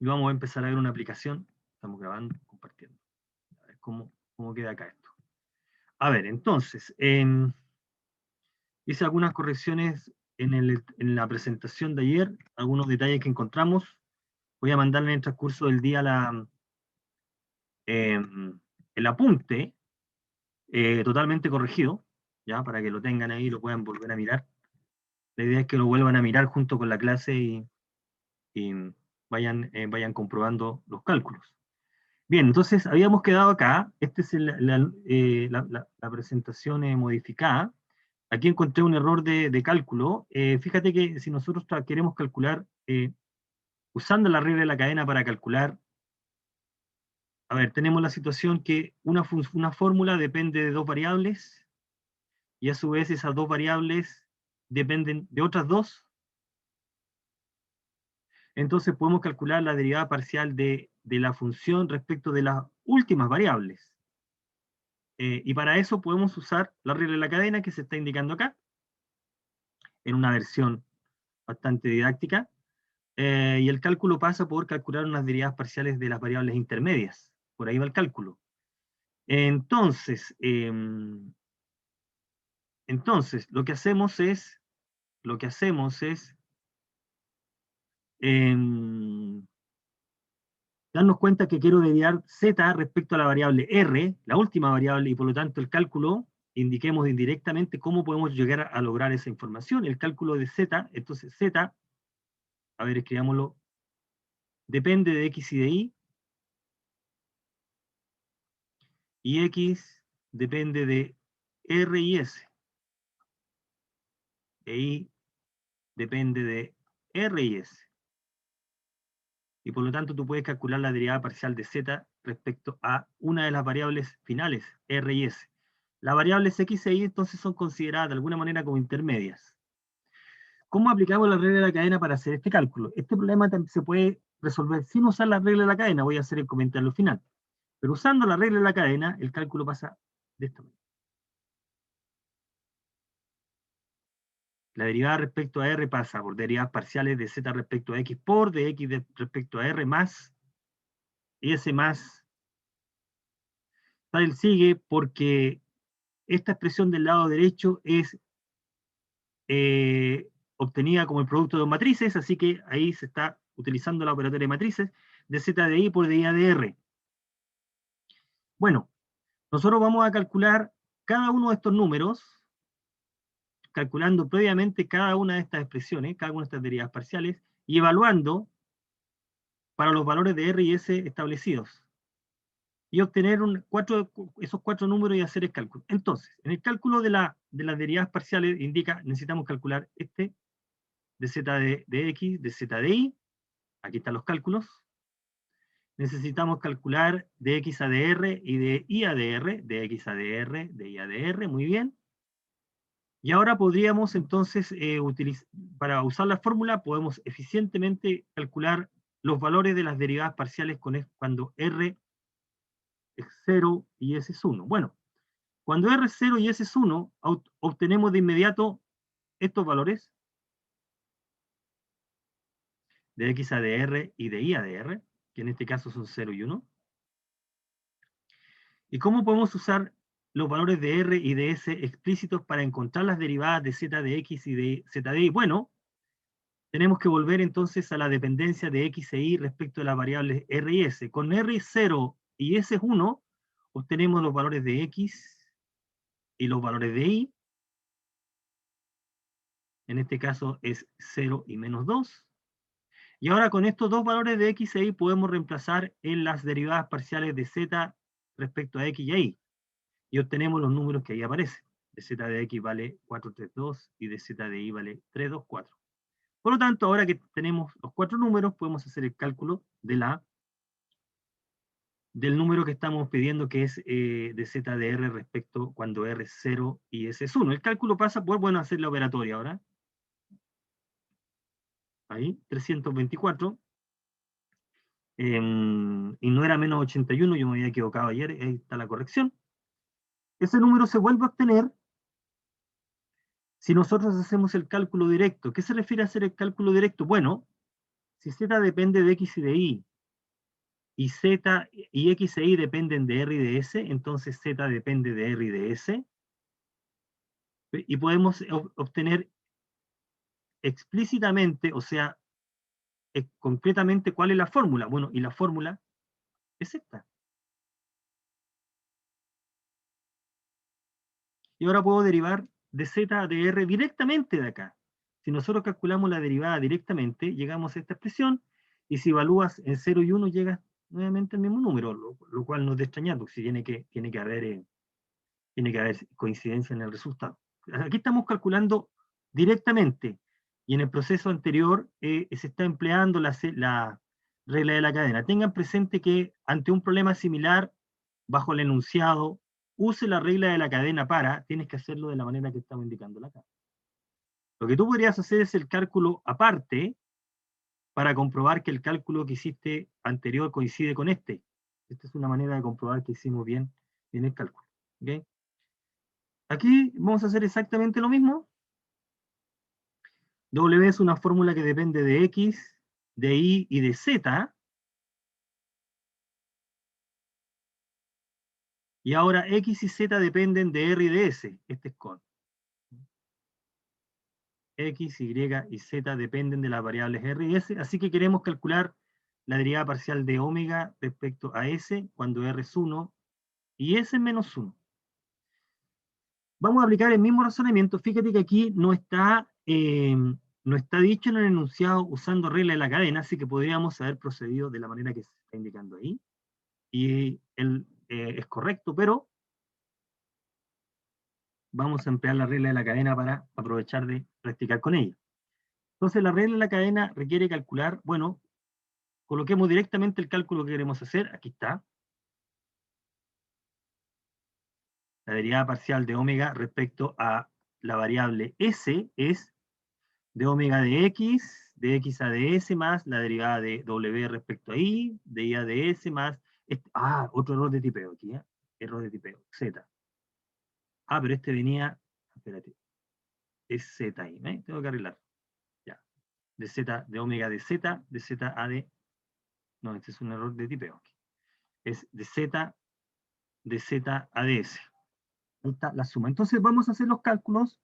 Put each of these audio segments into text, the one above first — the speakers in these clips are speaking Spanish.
y vamos a empezar a ver una aplicación. Estamos grabando, compartiendo. A ver cómo queda acá esto. A ver, entonces, hice algunas correcciones en la presentación de ayer, algunos detalles que encontramos. Voy a mandarle en el transcurso del día el apunte totalmente corregido, ya para que lo tengan ahí y lo puedan volver a mirar. La idea es que lo vuelvan a mirar junto con la clase y vayan comprobando los cálculos. Bien, entonces habíamos quedado acá. Esta es la presentación modificada. Aquí encontré un error de cálculo. Fíjate que si nosotros queremos calcular, usando la regla de la cadena para calcular, a ver, tenemos la situación que una fórmula depende de dos variables, y a su vez esas dos variables dependen de otras dos. Entonces podemos calcular la derivada parcial de la función respecto de las últimas variables. Y para eso podemos usar la regla de la cadena que se está indicando acá, en una versión bastante didáctica. Y el cálculo pasa por calcular unas derivadas parciales de las variables intermedias. Por ahí va el cálculo. Entonces, lo que hacemos es darnos cuenta que quiero derivar z respecto a la variable r, la última variable, y por lo tanto el cálculo, indiquemos indirectamente cómo podemos llegar a lograr esa información. El cálculo de z, entonces z, a ver, escribámoslo, depende de x y de y x depende de r y s. Y depende de r y s. Y por lo tanto tú puedes calcular la derivada parcial de z respecto a una de las variables finales, r y s. Las variables x e y entonces son consideradas de alguna manera como intermedias. ¿Cómo aplicamos la regla de la cadena para hacer este cálculo? Este problema se puede resolver sin usar la regla de la cadena, voy a hacer el comentario final. Pero usando la regla de la cadena, el cálculo pasa de esta manera. La derivada respecto a r pasa por derivadas parciales de z respecto a x por de x respecto a r más s más tal sigue, porque esta expresión del lado derecho es obtenida como el producto de dos matrices, así que ahí se está utilizando la operatoria de matrices de z de i por de i de r. Bueno, nosotros vamos a calcular cada uno de estos números, calculando previamente cada una de estas expresiones, cada una de estas derivadas parciales, y evaluando para los valores de r y s establecidos. Y obtener esos cuatro números y hacer el cálculo. Entonces, en el cálculo de las derivadas parciales indica, necesitamos calcular de z de x, de z de y, aquí están los cálculos. Necesitamos calcular de x a de r y de y a de r, de x a de r, de y a de r, muy bien. Y ahora podríamos entonces, para usar la fórmula, podemos eficientemente calcular los valores de las derivadas parciales cuando r es 0 y s es 1. Bueno, cuando r es 0 y s es 1, obtenemos de inmediato estos valores de x a de r y de y a de r, que en este caso son 0 y 1. ¿Y cómo podemos usar los valores de r y de s explícitos para encontrar las derivadas de z de x y de z de y? Bueno, tenemos que volver entonces a la dependencia de x e y respecto de las variables r y s. Con r es 0 y s es 1, obtenemos los valores de x y los valores de y. En este caso es 0 y menos 2. Y ahora con estos dos valores de x e y podemos reemplazar en las derivadas parciales de z respecto a x y a y. Y obtenemos los números que ahí aparecen. De z de x vale 432 y de z de y vale 324. Por lo tanto, ahora que tenemos los cuatro números, podemos hacer el cálculo del número que estamos pidiendo, que es de z de r respecto cuando r es 0 y s es 1. El cálculo pasa por, bueno, hacer la operatoria ahora. Ahí, 324. Y no era menos 81, yo me había equivocado ayer, ahí está la corrección. Ese número se vuelve a obtener si nosotros hacemos el cálculo directo. ¿Qué se refiere a hacer el cálculo directo? Bueno, si z depende de x y de y, y Z y X e Y dependen de R y de S, entonces Z depende de R y de S. Y podemos obtener explícitamente, o sea, concretamente cuál es la fórmula. Bueno, y la fórmula es esta. Y ahora puedo derivar de Z de R directamente de acá. Si nosotros calculamos la derivada directamente, llegamos a esta expresión, y si evalúas en 0 y 1, llegas nuevamente al mismo número, lo cual no es de extrañar, porque si tiene que haber coincidencia en el resultado. Aquí estamos calculando directamente, y en el proceso anterior se está empleando la regla de la cadena. Tengan presente que ante un problema similar, bajo el enunciado, use la regla de la cadena tienes que hacerlo de la manera que estamos indicando acá. Lo que tú podrías hacer es el cálculo aparte para comprobar que el cálculo que hiciste anterior coincide con este. Esta es una manera de comprobar que hicimos bien el cálculo. ¿Okay? Aquí vamos a hacer exactamente lo mismo. W es una fórmula que depende de X, de Y y de Z. Y ahora X y Z dependen de R y de S. Este es con. X, Y y Z dependen de las variables R y S. Así que queremos calcular la derivada parcial de omega respecto a S cuando R es 1 y S es menos 1. Vamos a aplicar el mismo razonamiento. Fíjate que aquí no está dicho en el enunciado usando regla de la cadena, así que podríamos haber procedido de la manera que se está indicando ahí. Y es correcto, pero vamos a emplear la regla de la cadena para aprovechar de practicar con ella. Entonces la regla de la cadena requiere calcular, bueno, coloquemos directamente el cálculo que queremos hacer, aquí está. La derivada parcial de omega respecto a la variable S es de omega de x a de s más la derivada de w respecto a y, de y a de s más, otro error de tipeo aquí, error de tipeo, z. Pero este venía, espérate, es z ahí, tengo que arreglar, ya, de z, de omega de z a de, no, este es un error de tipeo, es de z a de s. Ahí está la suma. Entonces vamos a hacer los cálculos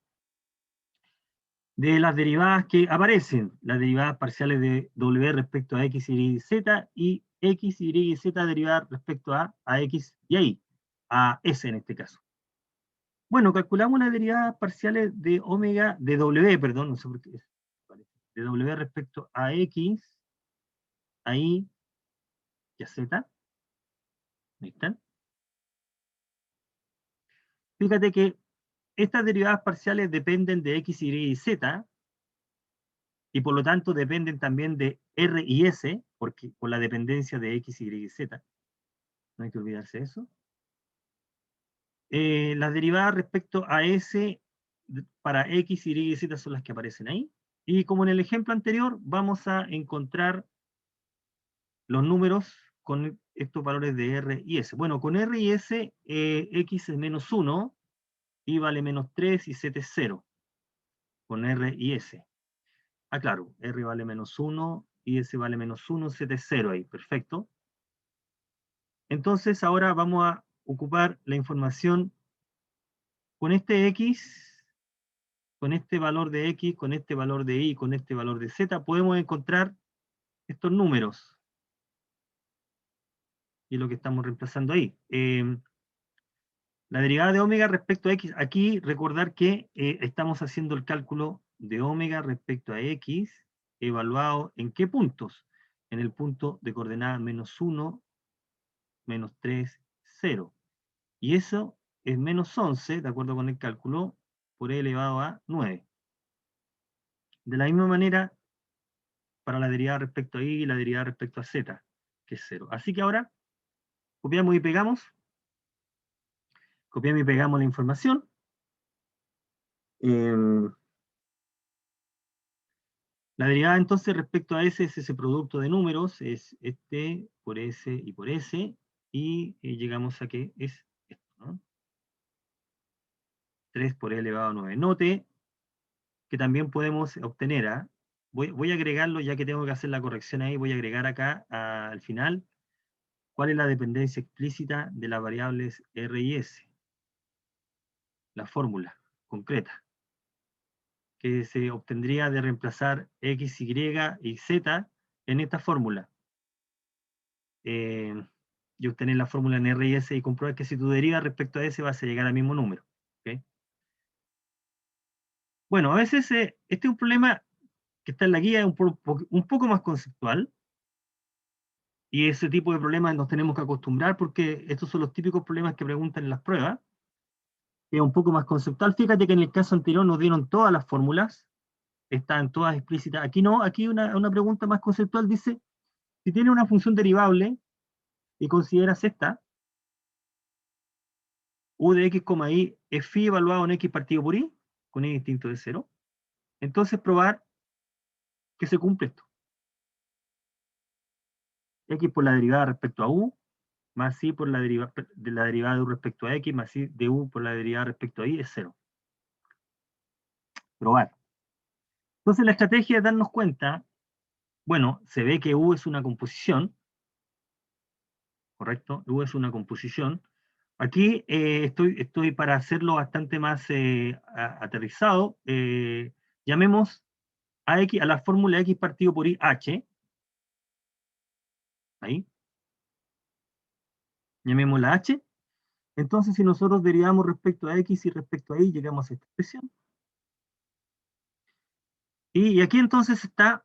de las derivadas que aparecen, las derivadas parciales de w respecto a x, y, z, y x, y, y z derivadas respecto a x y a y, a s en este caso. Bueno, calculamos las derivadas parciales de omega, de w, perdón, no sé por qué, de w respecto a x, a y y a z. Ahí están. Fíjate que estas derivadas parciales dependen de x, y, y z, y por lo tanto dependen también de R y S, porque por la dependencia de X, Y y Z. No hay que olvidarse de eso. Las derivadas respecto a S para X, Y y Z son las que aparecen ahí. Y como en el ejemplo anterior, vamos a encontrar los números con estos valores de R y S. Bueno, con R y S, X es menos 1, Y vale menos 3 y Z es 0. Con R y S. Claro, R vale menos 1, y S vale menos 1, Z es 0 ahí, perfecto. Entonces ahora vamos a ocupar la información con este X, con este valor de X, con este valor de Y, con este valor de Z, podemos encontrar estos números. Y es lo que estamos reemplazando ahí. La derivada de omega respecto a X, aquí recordar que estamos haciendo el cálculo de omega respecto a X, evaluado en qué puntos. En el punto de coordenada menos 1, menos 3, 0. Y eso es menos 11, de acuerdo con el cálculo, por e elevado a 9. De la misma manera, para la derivada respecto a y la derivada respecto a z, que es 0. Así que ahora, copiamos y pegamos. Copiamos y pegamos la información. La derivada entonces respecto a S es ese producto de números, es este por S y por S, y llegamos a que es esto, ¿no? 3 por e elevado a 9. Note que también podemos obtener, voy a agregarlo, ya que tengo que hacer la corrección ahí, voy a agregar acá al final ¿Cuál es la dependencia explícita de las variables R y S? La fórmula concreta que se obtendría de reemplazar X, Y y Z en esta fórmula. Y obtener la fórmula en R y S y comprobar que si tú derivas respecto a S vas a llegar al mismo número. ¿Okay? Bueno, a veces este es un problema que está en la guía, es un poco más conceptual, y ese tipo de problemas nos tenemos que acostumbrar porque estos son los típicos problemas que preguntan en las pruebas, que es un poco más conceptual. Fíjate que en el caso anterior nos dieron todas las fórmulas, están todas explícitas. Aquí no, aquí una pregunta más conceptual dice, si tiene una función derivable y consideras esta, u de x, y es phi evaluado en x partido por y, con y distinto de 0, entonces probar que se cumple esto. X por la derivada respecto a u, más y por la derivada de u respecto a x, más y de u por la derivada respecto a y es 0. Probar. Entonces la estrategia es darnos cuenta, bueno, se ve que u es una composición, ¿correcto? U es una composición. Aquí estoy para hacerlo bastante más aterrizado. Llamemos a x, a la fórmula x partido por y h. Ahí. Llamémosla h. Entonces, si nosotros derivamos respecto a x y respecto a y, llegamos a esta expresión. Y aquí entonces está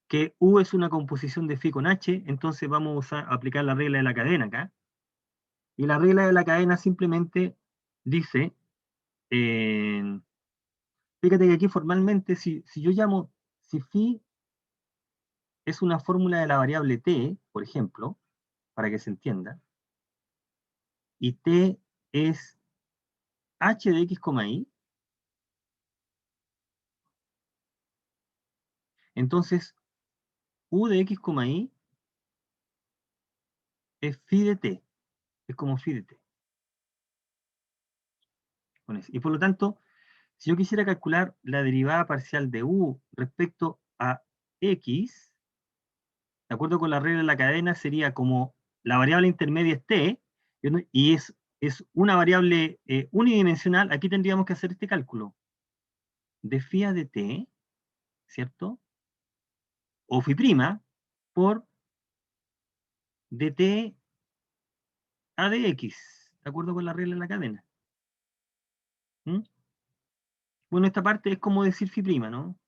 que u es una composición de phi con h, entonces vamos a aplicar la regla de la cadena acá. Y la regla de la cadena simplemente dice, fíjate que aquí formalmente, si yo llamo, si phi es una fórmula de la variable t, por ejemplo, para que se entienda, y t es h de x, y, entonces u de x, y es phi de t, es como phi de t. Y por lo tanto, si yo quisiera calcular la derivada parcial de u respecto a x, de acuerdo con la regla de la cadena, sería como la variable intermedia es t, y es una variable unidimensional, aquí tendríamos que hacer este cálculo de phi a de t, ¿cierto? O phi prima por dt a de x, de acuerdo con la regla de la cadena. ¿Mm? Bueno, esta parte es como decir phi prima, ¿no?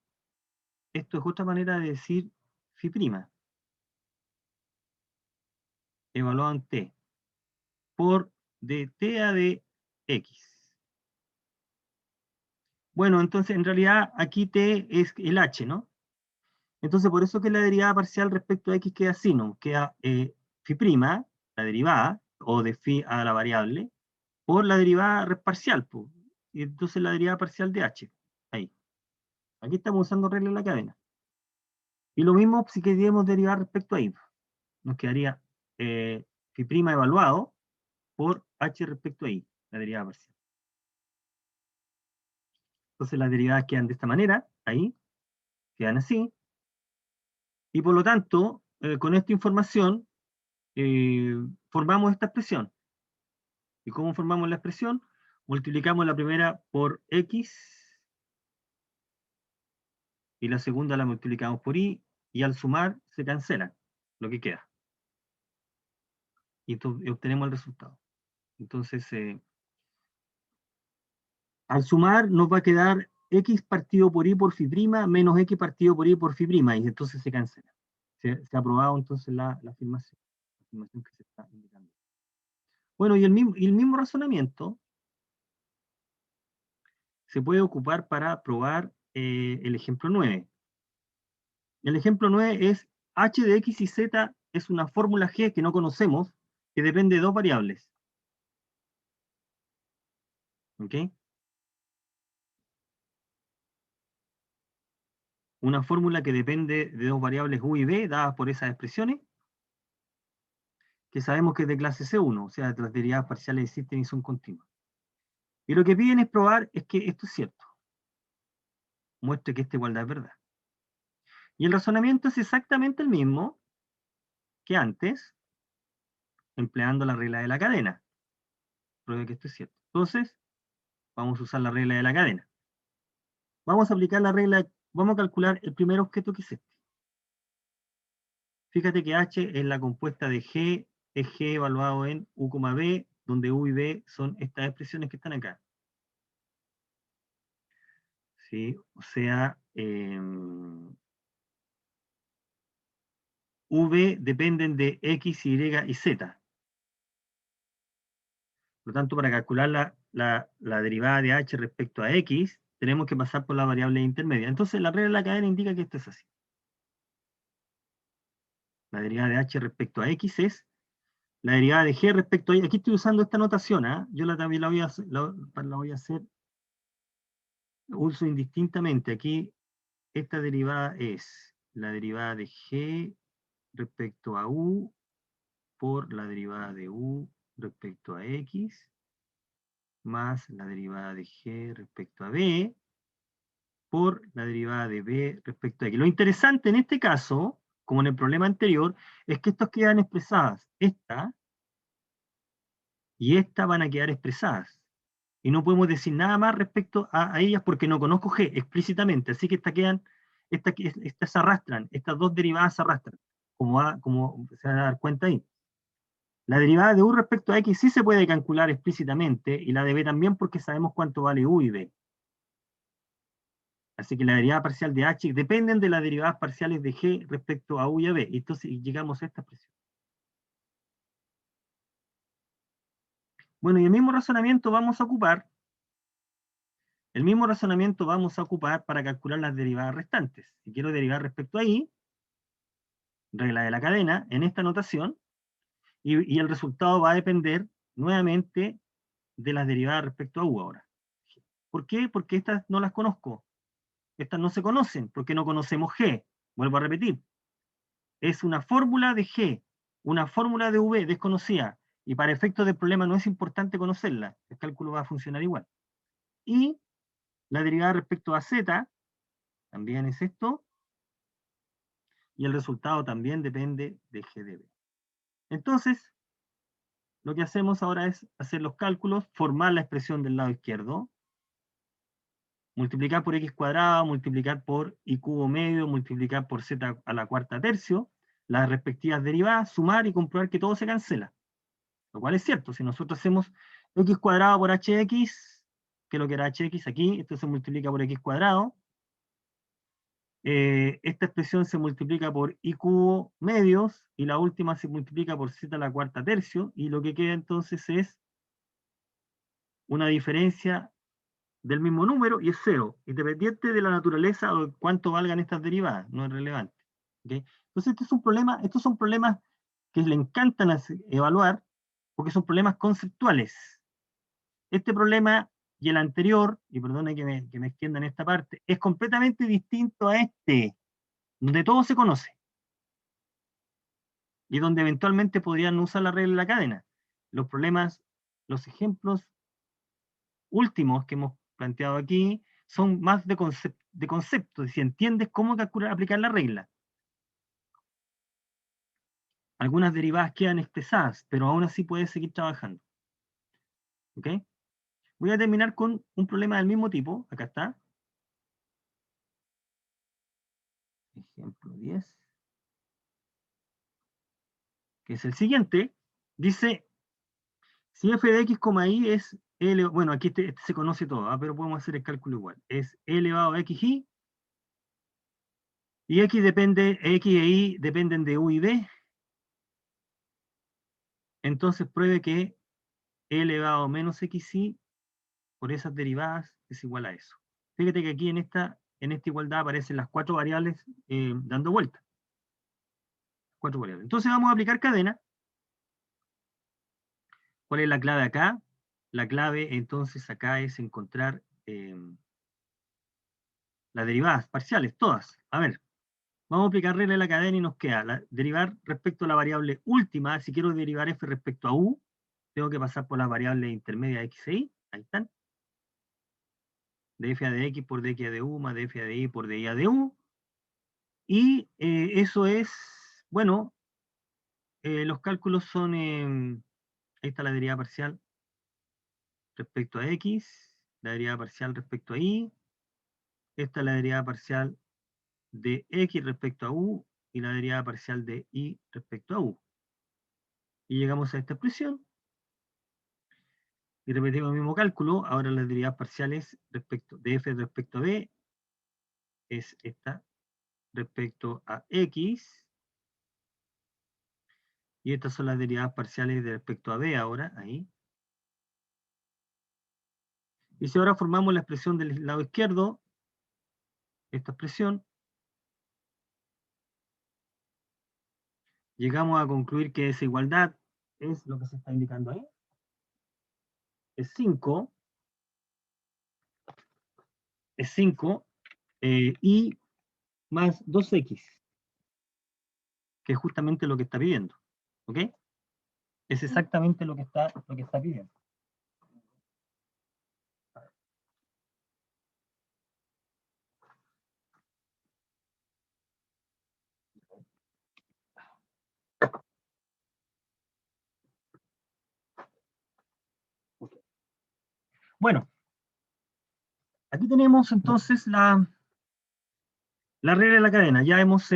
Esto es otra manera de decir phi prima, evaluado en t, por dt a de x. Bueno, entonces en realidad aquí t es el h, ¿no? Entonces por eso que la derivada parcial respecto a x queda así, ¿no? Queda phi prima, la derivada, o de phi a la variable, por la derivada parcial, pues. Y entonces la derivada parcial de h. Ahí. Aquí estamos usando regla de la cadena. Y lo mismo si queríamos derivar respecto a y. Nos quedaría phi prima evaluado por h respecto a y, la derivada parcial. Entonces las derivadas quedan de esta manera, ahí, quedan así. Y por lo tanto, con esta información, formamos esta expresión. ¿Y cómo formamos la expresión? Multiplicamos la primera por x, y la segunda la multiplicamos por y al sumar se cancela lo que queda. Y obtenemos el resultado. Entonces, al sumar nos va a quedar x partido por y por phi prima menos x partido por y por phi prima, y entonces se cancela. Se ha aprobado entonces la afirmación que se está indicando. Bueno, y el mismo razonamiento se puede ocupar para probar el ejemplo 9. El ejemplo 9 es h de x y z es una fórmula g que no conocemos, que depende de dos variables. ¿Ok? Una fórmula que depende de dos variables u y b dadas por esas expresiones, que sabemos que es de clase C1, o sea, las derivadas parciales existen y son continuas. Y lo que piden es probar es que esto es cierto. Muestre que esta igualdad es verdad. Y el razonamiento es exactamente el mismo que antes, empleando la regla de la cadena. Pruebe que esto es cierto. Entonces, vamos a usar la regla de la cadena. Vamos a aplicar la regla, vamos a calcular el primer objeto que es este. Fíjate que H es la compuesta de G, es G evaluado en U, B, donde U y B son estas expresiones que están acá. ¿Sí? O sea, V dependen de X, Y y Z. Por lo tanto, para calcular la derivada de H respecto a X, tenemos que pasar por la variable intermedia. Entonces, la regla de la cadena indica que esto es así. La derivada de H respecto a X es la derivada de G respecto a Y. Aquí estoy usando esta notación, ¿eh? Yo también la voy a hacer uso indistintamente. Aquí, esta derivada es la derivada de G respecto a U por la derivada de U respecto a X más la derivada de G respecto a B por la derivada de B respecto a X. Lo interesante en este caso, como en el problema anterior, es que estas quedan expresadas. Esta y esta van a quedar expresadas. Y no podemos decir nada más respecto a ellas porque no conozco G explícitamente. Así que estas se arrastran, estas dos derivadas se arrastran, como se van a dar cuenta ahí. La derivada de U respecto a X sí se puede calcular explícitamente, y la de B también porque sabemos cuánto vale U y B. Así que la derivada parcial de H dependen de las derivadas parciales de G respecto a U y a B. Entonces llegamos a esta expresión. Bueno, y el mismo razonamiento vamos a ocupar para calcular las derivadas restantes. Si quiero derivar respecto a I, regla de la cadena, en esta notación, y el resultado va a depender nuevamente de las derivadas respecto a U ahora. ¿Por qué? Porque estas no las conozco. Estas no se conocen, porque no conocemos G. Vuelvo a repetir. Es una fórmula de G, una fórmula de V desconocida, y para efectos del problema no es importante conocerla. El cálculo va a funcionar igual. Y la derivada respecto a Z, también es esto, y el resultado también depende de G de B. Entonces, lo que hacemos ahora es hacer los cálculos, formar la expresión del lado izquierdo, multiplicar por x cuadrado, multiplicar por y cubo medio, multiplicar por z a la cuarta tercio, las respectivas derivadas, sumar y comprobar que todo se cancela. Lo cual es cierto, si nosotros hacemos x cuadrado por hx, que es lo que era hx aquí, esto se multiplica por x cuadrado, esta expresión se multiplica por y cubo medios, y la última se multiplica por z a la cuarta tercio, y lo que queda entonces es una diferencia del mismo número y es cero, independiente de la naturaleza o de cuánto valgan estas derivadas, no es relevante. ¿Okay? Entonces, estos son problemas que le encantan evaluar porque son problemas conceptuales. Este problema y el anterior, y perdone que me extienda en esta parte, es completamente distinto a este, donde todo se conoce y donde eventualmente podrían usar la regla de la cadena. Los problemas, los ejemplos últimos que hemos planteado aquí son más de concepto, si entiendes cómo aplicar la regla. Algunas derivadas quedan expresadas, pero aún así puedes seguir trabajando. ¿Ok? Voy a terminar con un problema del mismo tipo. Acá está. Ejemplo 10. Que es el siguiente. Dice, si f de x, y es L, bueno, aquí este se conoce todo, pero podemos hacer el cálculo igual. Es e elevado a xy, y x e y dependen de u y b. Entonces pruebe que e elevado a menos xy por esas derivadas es igual a eso. Fíjate que aquí en esta igualdad aparecen las cuatro variables dando vuelta. Cuatro variables. Entonces vamos a aplicar cadena. ¿Cuál es la clave acá? La clave entonces acá es encontrar las derivadas parciales, todas. A ver, vamos a aplicar regla de la cadena y nos queda derivar respecto a la variable última. Si quiero derivar f respecto a u, tengo que pasar por las variables intermedias x e y. Ahí están. De f a de x por dx a de u más de f a de y por de y a de u. Y eso es, bueno, los cálculos son, ahí está la derivada parcial respecto a x, la derivada parcial respecto a y, esta es la derivada parcial de x respecto a u, y la derivada parcial de y respecto a u. Y llegamos a esta expresión, y repetimos el mismo cálculo. Ahora las derivadas parciales respecto de f respecto a b es esta respecto a x, y estas son las derivadas parciales de respecto a b ahora, ahí. Y si ahora formamos la expresión del lado izquierdo, esta expresión, llegamos a concluir que esa igualdad es lo que se está indicando ahí. Es 5, y más 2x, que es justamente lo que está pidiendo. ¿Ok? Es exactamente lo que está pidiendo. Bueno, aquí tenemos entonces la regla de la cadena. Ya hemos,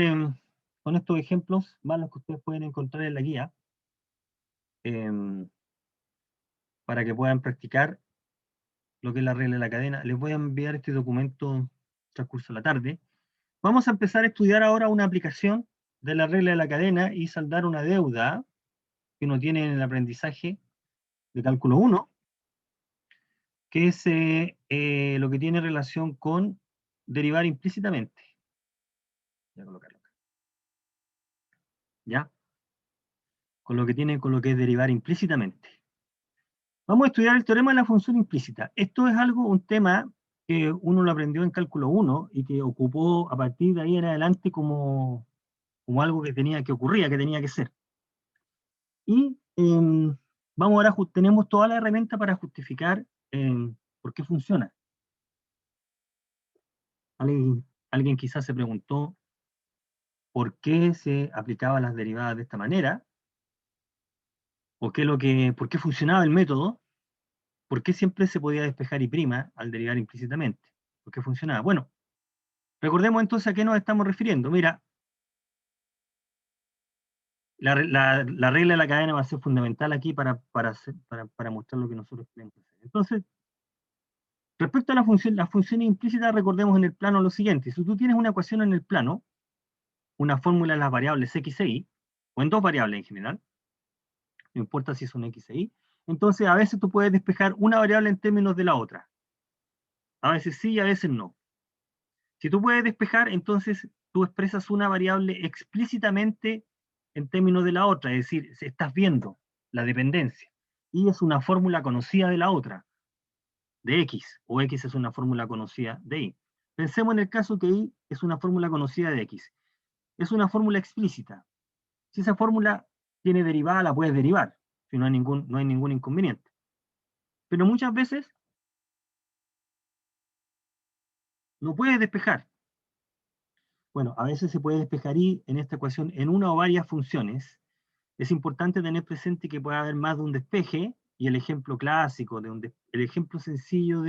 con estos ejemplos, más los que ustedes pueden encontrar en la guía, para que puedan practicar lo que es la regla de la cadena. Les voy a enviar este documento transcurso de la tarde. Vamos a empezar a estudiar ahora una aplicación de la regla de la cadena y saldar una deuda que uno tiene en el aprendizaje de cálculo 1, que es lo que tiene relación con derivar implícitamente. Voy a colocarlo acá. ¿Ya? Con lo que es derivar implícitamente. Vamos a estudiar el teorema de la función implícita. Esto es un tema que uno lo aprendió en cálculo 1 y que ocupó a partir de ahí en adelante como algo que tenía que ocurrir, que tenía que ser. Y vamos ahora, tenemos toda la herramienta para justificar por qué funciona. Alguien quizás se preguntó por qué se aplicaban las derivadas de esta manera, o por qué funcionaba el método, por qué siempre se podía despejar y prima al derivar implícitamente, por qué funcionaba. Bueno, recordemos entonces a qué nos estamos refiriendo. Mira, la regla de la cadena va a ser fundamental aquí para mostrar lo que nosotros queremos hacer. Entonces, respecto a las funciones implícitas, recordemos en el plano lo siguiente. Si tú tienes una ecuación en el plano, una fórmula de las variables x e y, o en dos variables en general, no importa si son x e y, entonces a veces tú puedes despejar una variable en términos de la otra. A veces sí y a veces no. Si tú puedes despejar, entonces tú expresas una variable explícitamente en términos de la otra, es decir, estás viendo la dependencia. Y es una fórmula conocida de la otra, de x, o x es una fórmula conocida de y. Pensemos en el caso que y es una fórmula conocida de x. Es una fórmula explícita. Si esa fórmula tiene derivada, la puedes derivar, si no hay ningún inconveniente. Pero muchas veces no puedes despejar. Bueno, a veces se puede despejar y en esta ecuación en una o varias funciones. Es importante tener presente que puede haber más de un despeje, y el ejemplo clásico, el ejemplo sencillo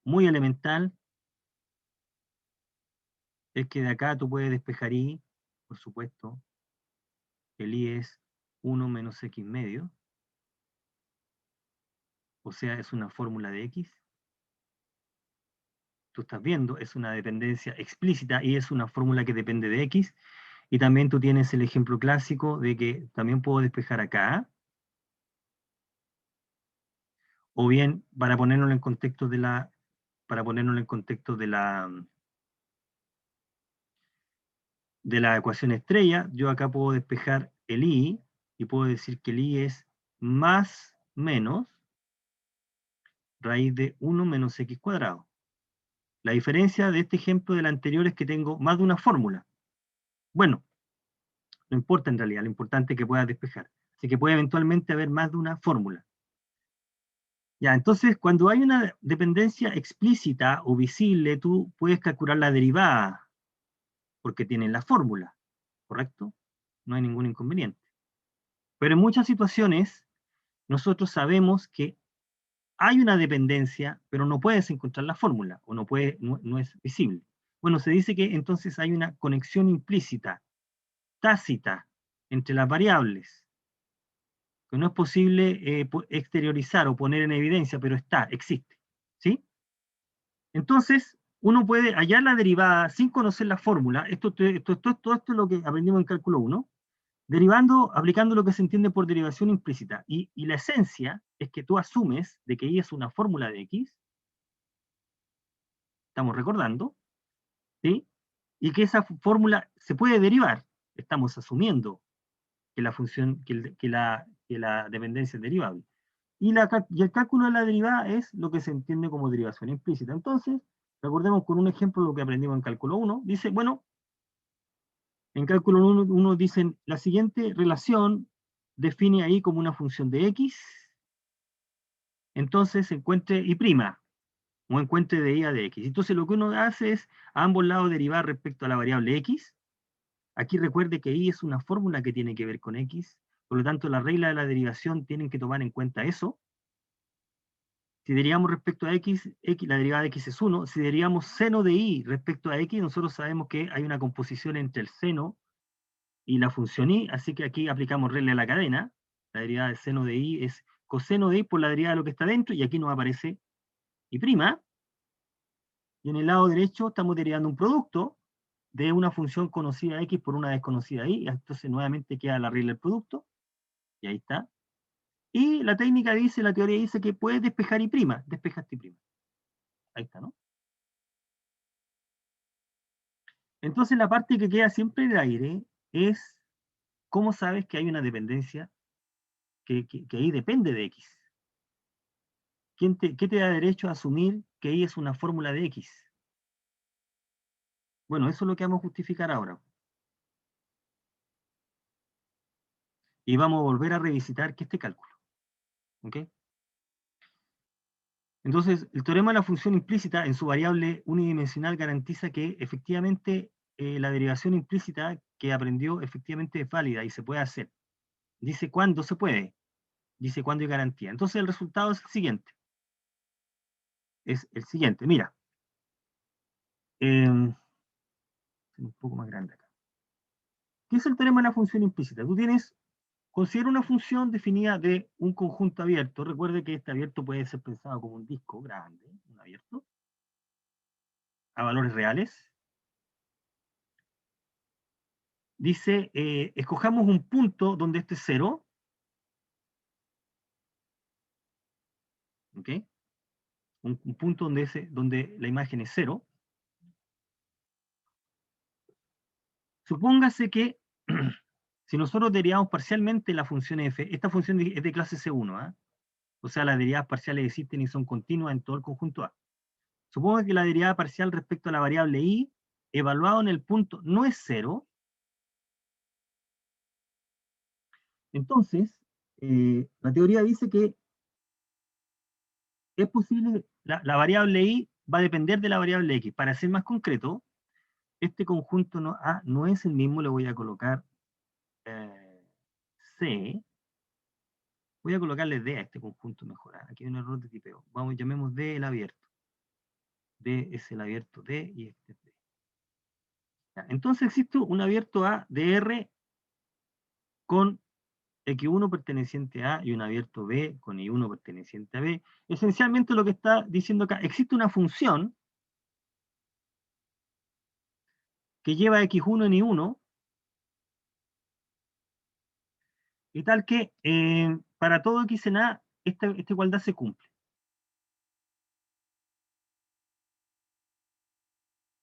muy elemental, es que de acá tú puedes despejar y, por supuesto, el y es 1 menos x medio, o sea, es una fórmula de x. Tú estás viendo, es una dependencia explícita y es una fórmula que depende de x. Y también tú tienes el ejemplo clásico de que también puedo despejar acá, o bien para ponerlo en contexto de la ecuación estrella, yo acá puedo despejar el y puedo decir que el y es más menos raíz de 1 menos x cuadrado. La diferencia de este ejemplo del anterior es que tengo más de una fórmula. Bueno, no importa en realidad, lo importante es que puedas despejar. Así que puede eventualmente haber más de una fórmula. Ya, entonces, cuando hay una dependencia explícita o visible, tú puedes calcular la derivada. porque tienen la fórmula, ¿correcto? No hay ningún inconveniente. Pero en muchas situaciones, nosotros sabemos que hay una dependencia, pero no puedes encontrar la fórmula, o no es visible. Bueno, se dice que entonces hay una conexión implícita, tácita, entre las variables, que no es posible exteriorizar o poner en evidencia, pero existe. ¿Sí? Entonces, uno puede hallar la derivada sin conocer la fórmula. Todo esto es lo que aprendimos en cálculo 1, derivando, aplicando lo que se entiende por derivación implícita. Y la esencia es que tú asumes de que y es una fórmula de x, estamos recordando, ¿sí? Y que esa fórmula se puede derivar. Estamos asumiendo que la función, que la dependencia es derivable. Y el cálculo de la derivada es lo que se entiende como derivación implícita. Entonces, recordemos con un ejemplo lo que aprendimos en cálculo 1. Dice, bueno, en cálculo 1 dicen, la siguiente relación define ahí como una función de x, entonces encuentre y prima, o encuentre de y a de x. Entonces lo que uno hace es a ambos lados derivar respecto a la variable x. Aquí recuerde que y es una fórmula que tiene que ver con x, por lo tanto la regla de la derivación tienen que tomar en cuenta eso. Si derivamos respecto a x, la derivada de x es 1. Si derivamos seno de y respecto a x, nosotros sabemos que hay una composición entre el seno y la función y, así que aquí aplicamos regla de la cadena. La derivada de seno de y es coseno de y por la derivada de lo que está dentro, y aquí nos aparece y prima. Y en el lado derecho estamos derivando un producto de una función conocida x por una desconocida y, entonces nuevamente queda la regla del producto, y ahí está. Y la técnica dice, la teoría dice que puedes despejar y prima, despejaste y prima. Ahí está, ¿no? Entonces la parte que queda siempre en el aire es cómo sabes que hay una dependencia que ahí depende de x. ¿Qué te da derecho a asumir que y es una fórmula de x? Bueno, eso es lo que vamos a justificar ahora. Y vamos a volver a revisitar este cálculo. ¿Ok? Entonces, el teorema de la función implícita en su variable unidimensional garantiza que efectivamente la derivación implícita que aprendió efectivamente es válida y se puede hacer. Dice cuándo se puede, dice cuándo hay garantía. Entonces el resultado es el siguiente. Mira. Un poco más grande acá. ¿Qué es el teorema de la función implícita? Considera una función definida de un conjunto abierto. Recuerde que este abierto puede ser pensado como un disco grande, un abierto, a valores reales. Dice, escojamos un punto donde este es 0. ¿Ok? Un punto donde la imagen es 0. Supóngase que si nosotros derivamos parcialmente la función f, esta función es de clase C1, ¿eh? O sea, las derivadas parciales existen y son continuas en todo el conjunto A. Supongo que la derivada parcial respecto a la variable y, evaluado en el punto, no es 0. Entonces, la teoría dice que es posible, la variable y va a depender de la variable x. Para ser más concreto, este conjunto no es el mismo, le voy a colocar C. Voy a colocarle D a este conjunto mejor. Aquí hay un error de tipeo. Llamemos D el abierto. D es el abierto D y este es D. Ya, entonces existe un abierto A de R con X1 perteneciente a y un abierto B con Y1 perteneciente a B. Esencialmente lo que está diciendo acá, existe una función que lleva X1 en Y1 y tal que para todo X en A esta igualdad se cumple.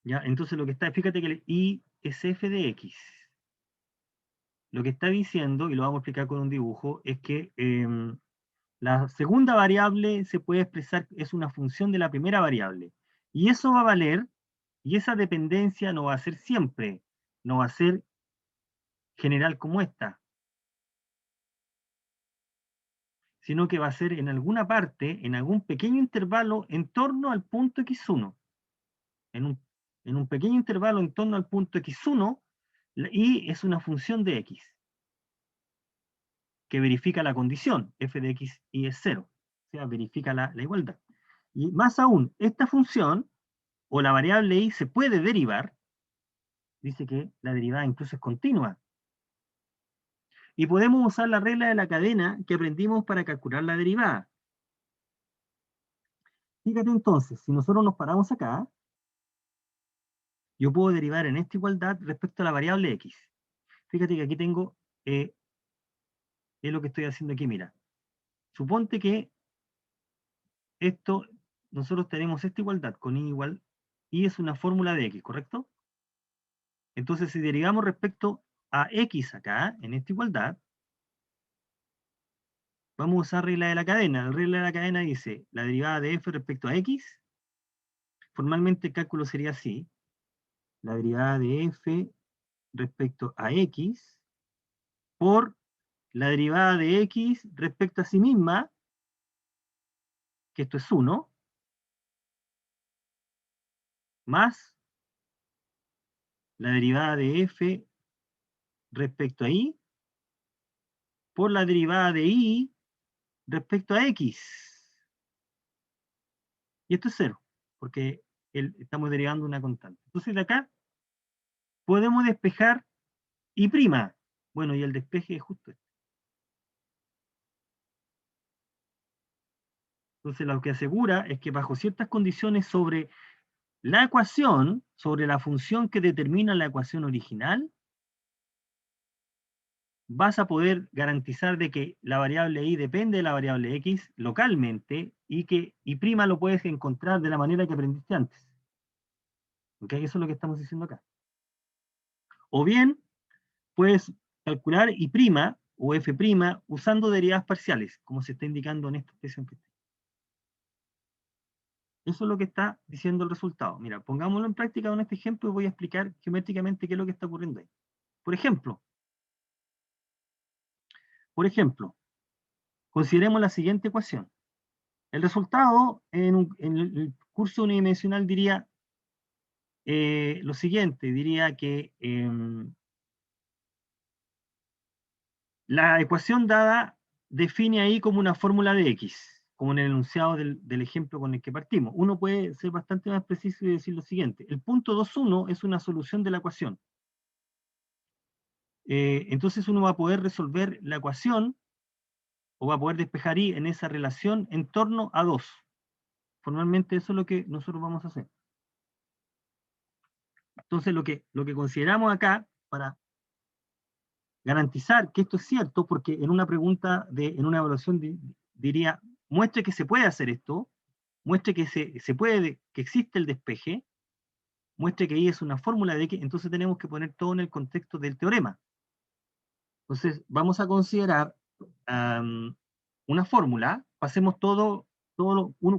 ¿Ya? Entonces lo que está, fíjate que el Y es f de X. Lo que está diciendo, y lo vamos a explicar con un dibujo, es que la segunda variable se puede expresar, es una función de la primera variable. Y eso va a valer, y esa dependencia no va a ser siempre, no va a ser general como esta, sino que va a ser en alguna parte, en algún pequeño intervalo, en torno al punto x1. en un pequeño intervalo en torno al punto x1, y es una función de x, que verifica la condición, f de x y es 0, o sea, verifica la igualdad. Y más aún, esta función, o la variable y, se puede derivar, dice que la derivada incluso es continua. Y podemos usar la regla de la cadena que aprendimos para calcular la derivada. Fíjate entonces, si nosotros nos paramos acá, yo puedo derivar en esta igualdad respecto a la variable x. Fíjate que aquí tengo, es lo que estoy haciendo aquí, mira. Suponte que esto, nosotros tenemos esta igualdad con y igual, y es una fórmula de x, ¿correcto? Entonces, si derivamos respecto a x acá, en esta igualdad, vamos a usar regla de la cadena. La regla de la cadena dice, la derivada de f respecto a x, formalmente el cálculo sería así, la derivada de f respecto a x por la derivada de x respecto a sí misma, que esto es 1, más la derivada de f respecto a y por la derivada de y respecto a x. Y esto es 0, porque estamos derivando una constante. Entonces de acá podemos despejar y prima. Bueno, y el despeje es justo este. Entonces lo que asegura es que bajo ciertas condiciones sobre la ecuación, sobre la función que determina la ecuación original, vas a poder garantizar de que la variable y depende de la variable x localmente y que y prima lo puedes encontrar de la manera que aprendiste antes. ¿Ok? Eso es lo que estamos diciendo acá. O bien, puedes calcular y prima o f prima usando derivadas parciales, como se está indicando en esta expresión que está. Eso es lo que está diciendo el resultado. Mira, pongámoslo en práctica con este ejemplo y voy a explicar geométricamente qué es lo que está ocurriendo ahí. Por ejemplo, consideremos la siguiente ecuación. El resultado en el curso unidimensional diría lo siguiente, diría que la ecuación dada define ahí como una fórmula de x, como en el enunciado del ejemplo con el que partimos. Uno puede ser bastante más preciso y decir lo siguiente. El punto 2,1 es una solución de la ecuación. Entonces uno va a poder resolver la ecuación o va a poder despejar y en esa relación en torno a 2. Formalmente eso es lo que nosotros vamos a hacer. Entonces lo que consideramos acá, para garantizar que esto es cierto, porque en una pregunta, en una evaluación diría, muestre que se puede hacer esto, muestre que se puede, que existe el despeje, muestre que I es una fórmula de X, entonces tenemos que poner todo en el contexto del teorema. Entonces vamos a considerar una fórmula, pasemos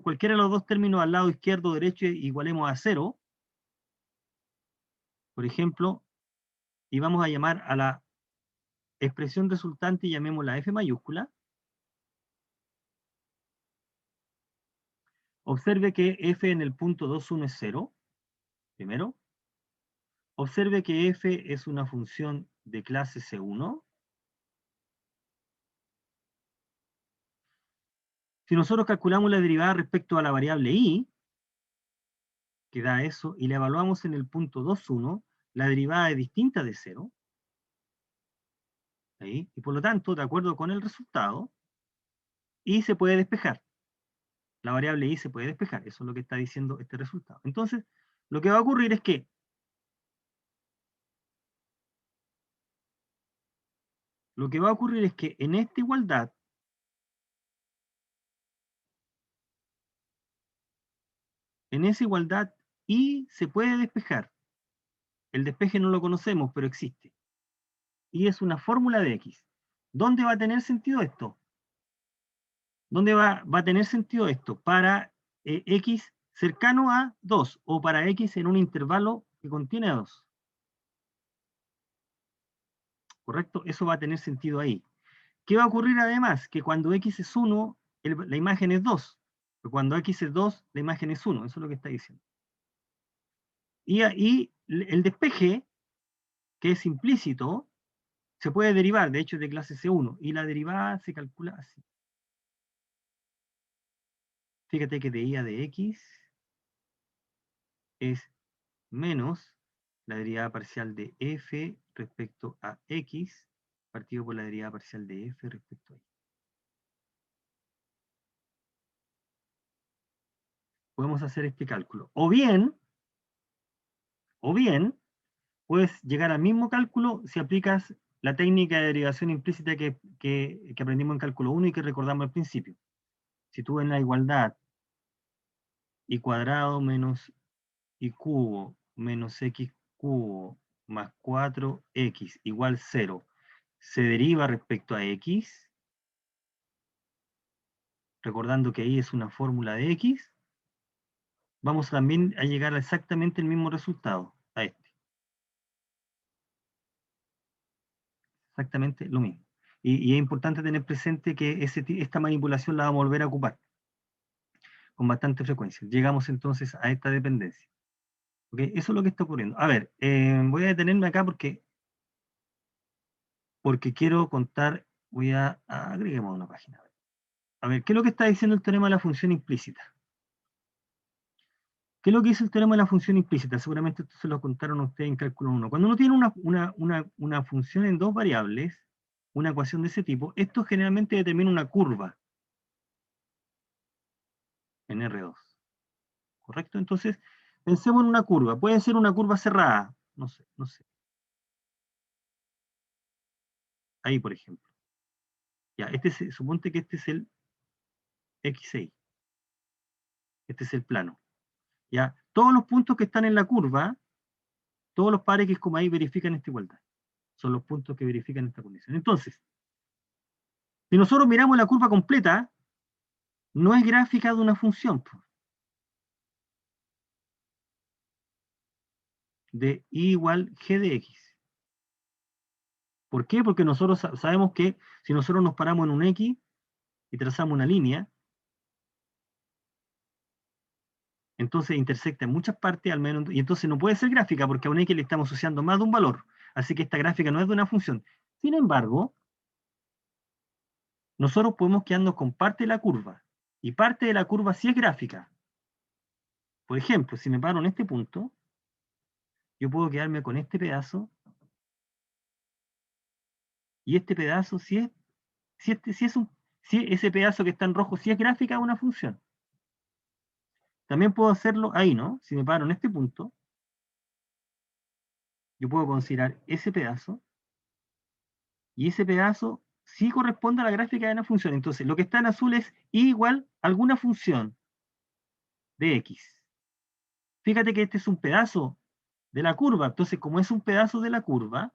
cualquiera de los dos términos al lado izquierdo o derecho, igualemos a 0, por ejemplo, y vamos a llamar a la expresión resultante, llamémosla F mayúscula. Observe que f en el punto 2,1 es 0, primero. Observe que f es una función de clase C1. Si nosotros calculamos la derivada respecto a la variable y, que da eso, y la evaluamos en el punto 2,1, la derivada es distinta de 0. ¿Sí? Y por lo tanto, de acuerdo con el resultado, y se puede despejar. La variable y se puede despejar. Eso es lo que está diciendo este resultado. Entonces, lo que va a ocurrir es que en esta igualdad, y se puede despejar. El despeje no lo conocemos, pero existe. Y es una fórmula de x. ¿Dónde va a tener sentido esto? ¿Dónde va a tener sentido esto? Para x cercano a 2 o para x en un intervalo que contiene a 2. ¿Correcto? Eso va a tener sentido ahí. ¿Qué va a ocurrir además? Que cuando x es 1, la imagen es 2. Pero cuando x es 2, la imagen es 1. Eso es lo que está diciendo. Y el despeje, que es implícito, se puede derivar, de hecho es de clase C1, y la derivada se calcula así. Fíjate que de I a de X es menos la derivada parcial de F respecto a X, partido por la derivada parcial de F respecto a Y. Podemos hacer este cálculo. O bien, puedes llegar al mismo cálculo si aplicas la técnica de derivación implícita que aprendimos en cálculo 1 y que recordamos al principio. Si tú en la igualdad y cuadrado menos y cubo menos x cubo más 4x igual 0 se deriva respecto a x, recordando que ahí es una fórmula de x, vamos también a llegar a exactamente el mismo resultado, a este. Exactamente lo mismo. Y es importante tener presente que esta manipulación la vamos a volver a ocupar con bastante frecuencia. Llegamos entonces a esta dependencia. ¿Okay? Eso es lo que está ocurriendo. A ver, voy a detenerme acá porque quiero contar, agreguemos una página. A ver, ¿qué es lo que está diciendo el teorema de la función implícita? ¿Qué es lo que dice el teorema de la función implícita? Seguramente esto se lo contaron a ustedes en cálculo 1. Cuando uno tiene una función en dos variables, una ecuación de ese tipo, esto generalmente determina una curva en R2. ¿Correcto? Entonces, pensemos en una curva. Puede ser una curva cerrada. No sé. Ahí, por ejemplo. Ya, suponte que este es el X6. Este es el plano. Ya, todos los puntos que están en la curva, todos los pares X, Y verifican esta igualdad. Son los puntos que verifican esta condición. Entonces, si nosotros miramos la curva completa, no es gráfica de una función de I igual G de X. ¿Por qué? Porque nosotros sabemos que si nosotros nos paramos en un X y trazamos una línea, entonces intersecta en muchas partes, al menos, y entonces no puede ser gráfica porque a un X le estamos asociando más de un valor. Así que esta gráfica no es de una función. Sin embargo, nosotros podemos quedarnos con parte de la curva, y parte de la curva sí es gráfica. Por ejemplo, si me paro en este punto, yo puedo quedarme con este pedazo, y este pedazo si ese pedazo que está en rojo sí es gráfica de una función. También puedo hacerlo ahí, ¿no? Si me paro en este punto, yo puedo considerar ese pedazo, y ese pedazo sí corresponde a la gráfica de una función. Entonces, lo que está en azul es I igual a alguna función de X. Fíjate que este es un pedazo de la curva. Entonces, como es un pedazo de la curva,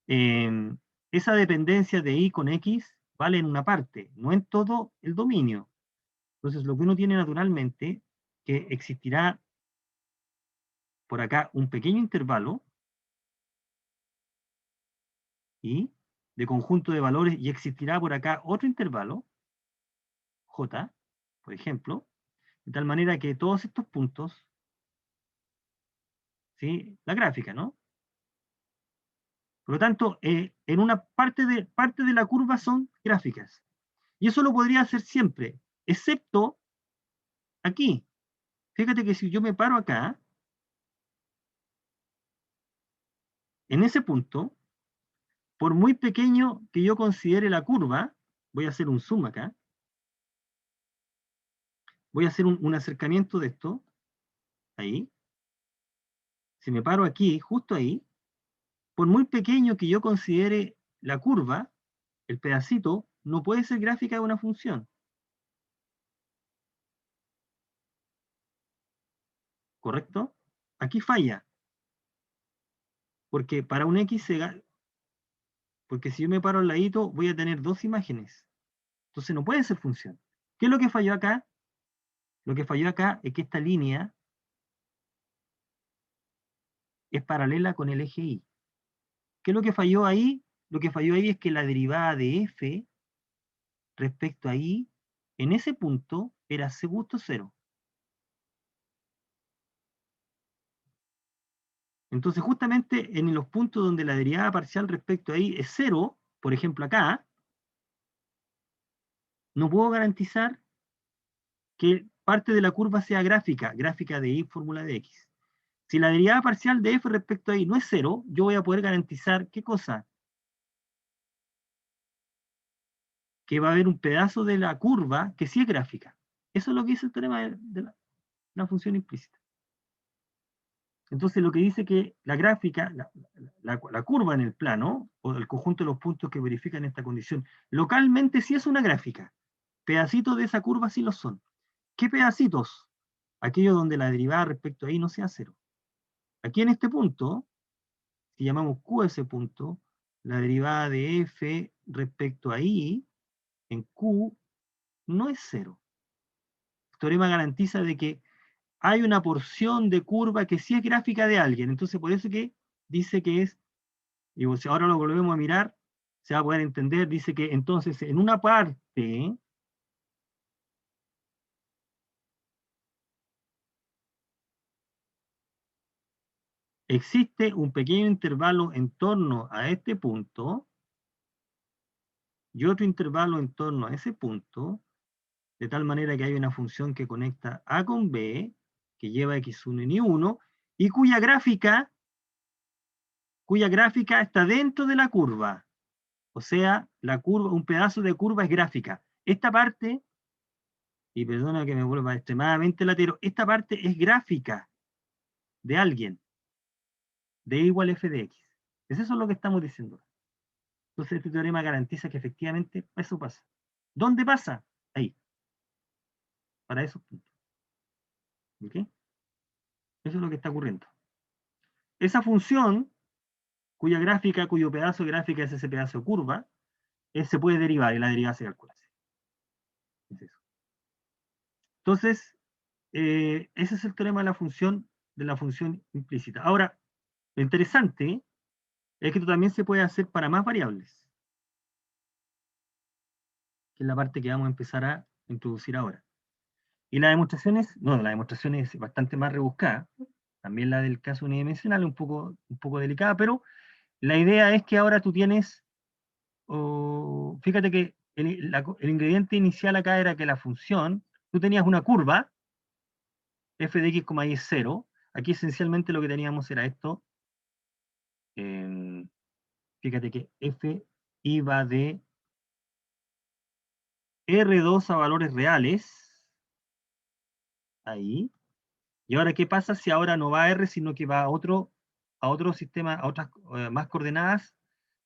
esa dependencia de Y con X vale en una parte, no en todo el dominio. Entonces, lo que uno tiene naturalmente, que existirá por acá un pequeño intervalo, y de conjunto de valores, y existirá por acá otro intervalo, J, por ejemplo, de tal manera que todos estos puntos, ¿sí? La gráfica, ¿no? Por lo tanto, en una parte de la curva son gráficas. Y eso lo podría hacer siempre, excepto aquí. Fíjate que si yo me paro acá, en ese punto, por muy pequeño que yo considere la curva, voy a hacer un zoom acá, voy a hacer un acercamiento de esto, ahí. Si me paro aquí, justo ahí, por muy pequeño que yo considere la curva, el pedacito no puede ser gráfica de una función. ¿Correcto? Aquí falla, porque para un X porque si yo me paro al ladito voy a tener dos imágenes. Entonces no puede ser función. ¿Qué es lo que falló acá? Lo que falló acá es que esta línea es paralela con el eje Y. ¿Qué es lo que falló ahí? Lo que falló ahí es que la derivada de F respecto a Y, en ese punto, era C gusto 0. Entonces, justamente en los puntos donde la derivada parcial respecto a y es 0, por ejemplo acá, no puedo garantizar que parte de la curva sea gráfica, gráfica de y, fórmula de x. Si la derivada parcial de f respecto a y no es 0, yo voy a poder garantizar, ¿qué cosa? Que va a haber un pedazo de la curva que sí es gráfica. Eso es lo que dice el teorema de la función implícita. Entonces lo que dice que la gráfica, la curva en el plano, o el conjunto de los puntos que verifican esta condición, localmente sí es una gráfica. Pedacitos de esa curva sí lo son. ¿Qué pedacitos? Aquellos donde la derivada respecto a y no sea cero. Aquí en este punto, si llamamos Q ese punto, la derivada de f respecto a y en Q no es cero. El teorema garantiza de que hay una porción de curva que sí es gráfica de alguien. Entonces, por eso que dice que es, y si ahora lo volvemos a mirar, se va a poder entender, dice que entonces en una parte existe un pequeño intervalo en torno a este punto y otro intervalo en torno a ese punto, de tal manera que hay una función que conecta A con B, que lleva x1 y y1, y cuya gráfica está dentro de la curva. O sea, la curva, un pedazo de curva es gráfica. Esta parte, y perdona que me vuelva extremadamente latero, esta parte es gráfica de alguien, de igual f de x. Es eso lo que estamos diciendo. Entonces este teorema garantiza que efectivamente eso pasa. ¿Dónde pasa? Ahí, para esos puntos. ¿Ok? Eso es lo que está ocurriendo. Esa función, cuya gráfica, cuyo pedazo de gráfica es ese pedazo de curva, se puede derivar y la derivada se calcula así. Es eso. Entonces, ese es el teorema de la función implícita. Ahora, lo interesante es que esto también se puede hacer para más variables, que es la parte que vamos a empezar a introducir ahora. Y la demostración es bastante más rebuscada. También la del caso unidimensional es un poco delicada, pero la idea es que ahora tú tienes, fíjate que el ingrediente inicial acá era que la función, tú tenías una curva, f de x, y es 0. Aquí esencialmente lo que teníamos era esto. Fíjate que f iba de R2 a valores reales, ahí. Y ahora, ¿qué pasa si ahora no va a R, sino que va a otro sistema, a otras más coordenadas?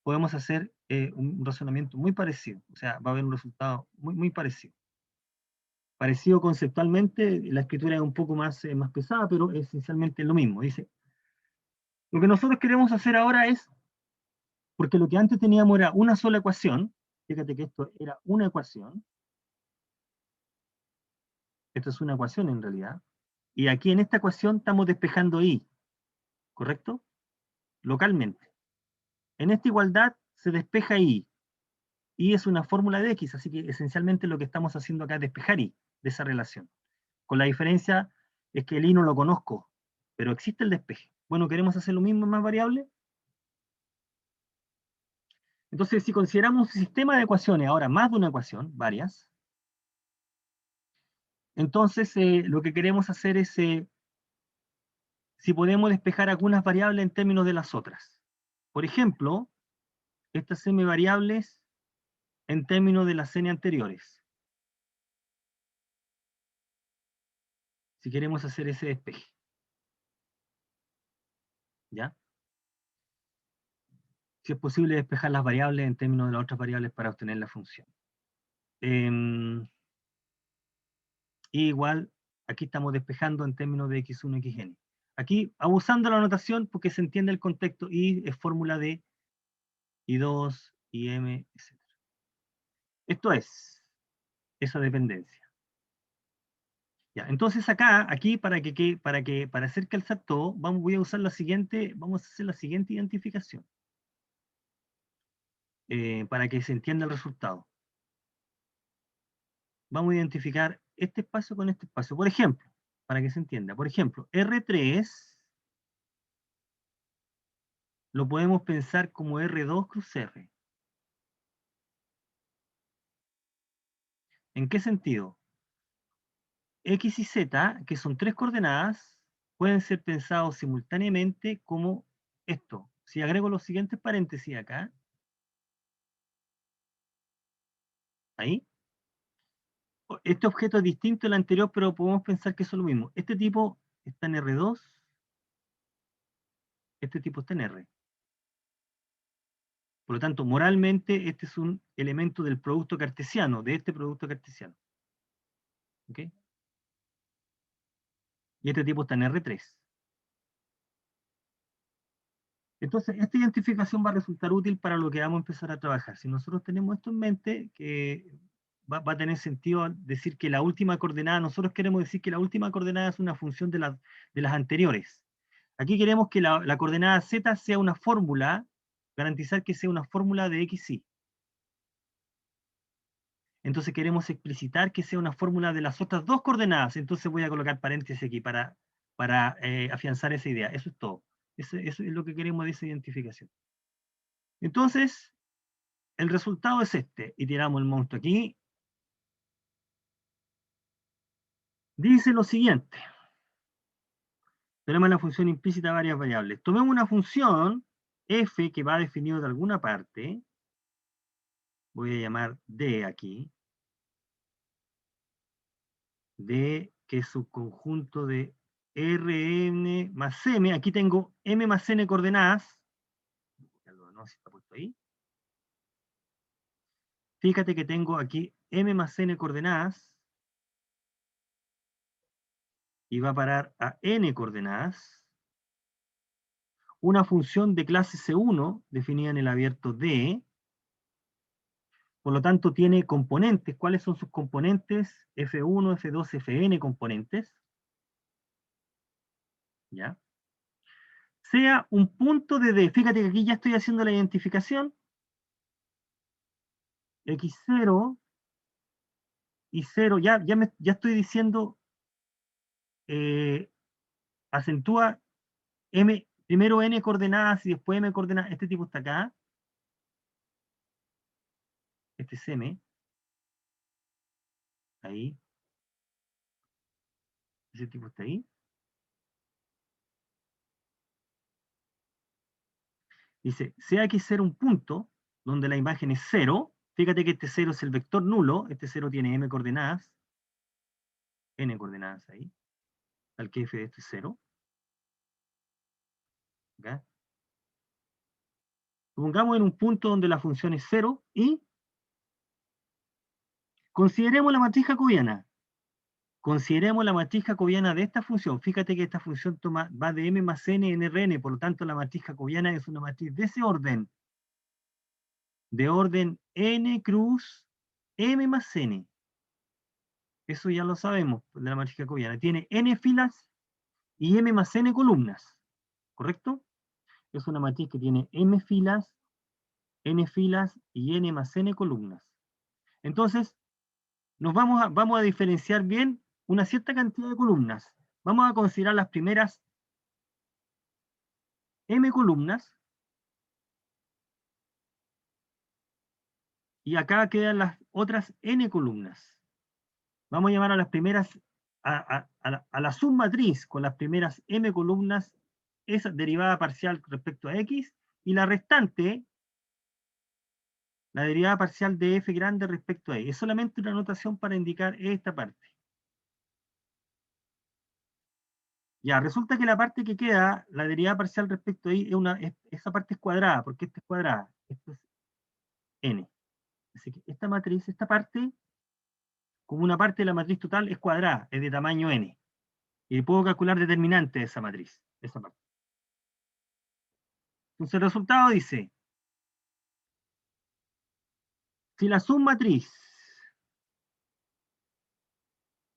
Podemos hacer un razonamiento muy parecido. O sea, va a haber un resultado muy, muy parecido. Parecido conceptualmente, la escritura es un poco más, más pesada, pero esencialmente es lo mismo. Dice, lo que nosotros queremos hacer ahora es, porque lo que antes teníamos era una sola ecuación, fíjate que esto era una ecuación, esto es una ecuación en realidad, y aquí en esta ecuación estamos despejando y, ¿correcto? Localmente. En esta igualdad se despeja y es una fórmula de x, así que esencialmente lo que estamos haciendo acá es despejar y de esa relación. Con la diferencia es que el y no lo conozco, pero existe el despeje. Bueno, ¿queremos hacer lo mismo en más variables? Entonces, si consideramos un sistema de ecuaciones, ahora más de una ecuación, varias, entonces lo que queremos hacer es si podemos despejar algunas variables en términos de las otras. Por ejemplo, estas semivariables en términos de las n anteriores. Si queremos hacer ese despeje. ¿Ya? Si es posible despejar las variables en términos de las otras variables para obtener la función. Igual, aquí estamos despejando en términos de x1, xn. Aquí, abusando de la notación, porque se entiende el contexto, y es fórmula de I2, IM, etc. Esto es esa dependencia. Ya, entonces acá, aquí, para hacer calzar todo, voy a usar vamos a hacer la siguiente identificación, para que se entienda el resultado. Vamos a identificar este espacio con este espacio. Por ejemplo, para que se entienda, por ejemplo, R3 lo podemos pensar como R2 cruz R. ¿En qué sentido? X y Z, que son tres coordenadas, pueden ser pensados simultáneamente como esto. Si agrego los siguientes paréntesis acá, ahí, este objeto es distinto al anterior, pero podemos pensar que es lo mismo. Este tipo está en R2, este tipo está en R. Por lo tanto, moralmente, este es un elemento del producto cartesiano, de este producto cartesiano. ¿Ok? Y este tipo está en R3. Entonces, esta identificación va a resultar útil para lo que vamos a empezar a trabajar. Si nosotros tenemos esto en mente, que va a tener sentido decir que la última coordenada, nosotros queremos decir que la última coordenada es una función de las anteriores. Aquí queremos que la coordenada z sea una fórmula, garantizar que sea una fórmula de x, y. Entonces queremos explicitar que sea una fórmula de las otras dos coordenadas. Entonces voy a colocar paréntesis aquí para afianzar esa idea. Eso es todo. Eso es lo que queremos de esa identificación. Entonces, el resultado es este. Y tiramos el monstruo aquí. Dice lo siguiente. Tenemos la función implícita de varias variables. Tomemos una función f que va definido de alguna parte. Voy a llamar d aquí. D, que es subconjunto de Rn más m. Aquí tengo m más n coordenadas. No sé si está puesto ahí. Fíjate que tengo aquí m más n coordenadas y va a parar a n coordenadas. Una función de clase C1 definida en el abierto D. Por lo tanto, tiene componentes. ¿Cuáles son sus componentes? F1, F2, Fn componentes. ¿Ya? Sea un punto de D. Fíjate que aquí ya estoy haciendo la identificación. X0 y 0, ya estoy diciendo, acentúa m, primero n coordenadas y después m coordenadas. Este tipo está acá. Este es m. Ahí. Ese tipo está ahí. Dice, sea X0 un punto donde la imagen es 0. Fíjate que este 0 es el vector nulo. Este 0 tiene m coordenadas. N coordenadas ahí. Tal que f de esto es 0. ¿Okay? Supongamos en un punto donde la función es 0 y consideremos la matriz jacobiana. Consideremos la matriz jacobiana de esta función. Fíjate que esta función va de m más n en Rn, por lo tanto la matriz jacobiana es una matriz de ese orden. De orden n cruz m más n. Eso ya lo sabemos de la matriz jacobiana. Tiene n filas y m más n columnas. ¿Correcto? Es una matriz que tiene n filas y n más n columnas. Entonces, vamos a diferenciar bien una cierta cantidad de columnas. Vamos a considerar las primeras m columnas, y acá quedan las otras n columnas. Vamos a llamar a las primeras, a la submatriz con las primeras m columnas, esa derivada parcial respecto a x, y la restante, la derivada parcial de f grande respecto a y. Es solamente una notación para indicar esta parte. Ya, resulta que la parte que queda, la derivada parcial respecto a y, esa parte es cuadrada, porque esta es cuadrada. Esto es n. Así que esta matriz, esta parte, como una parte de la matriz total, es cuadrada, es de tamaño n. Y puedo calcular determinante de esa matriz, esa parte. Entonces el resultado dice, si la submatriz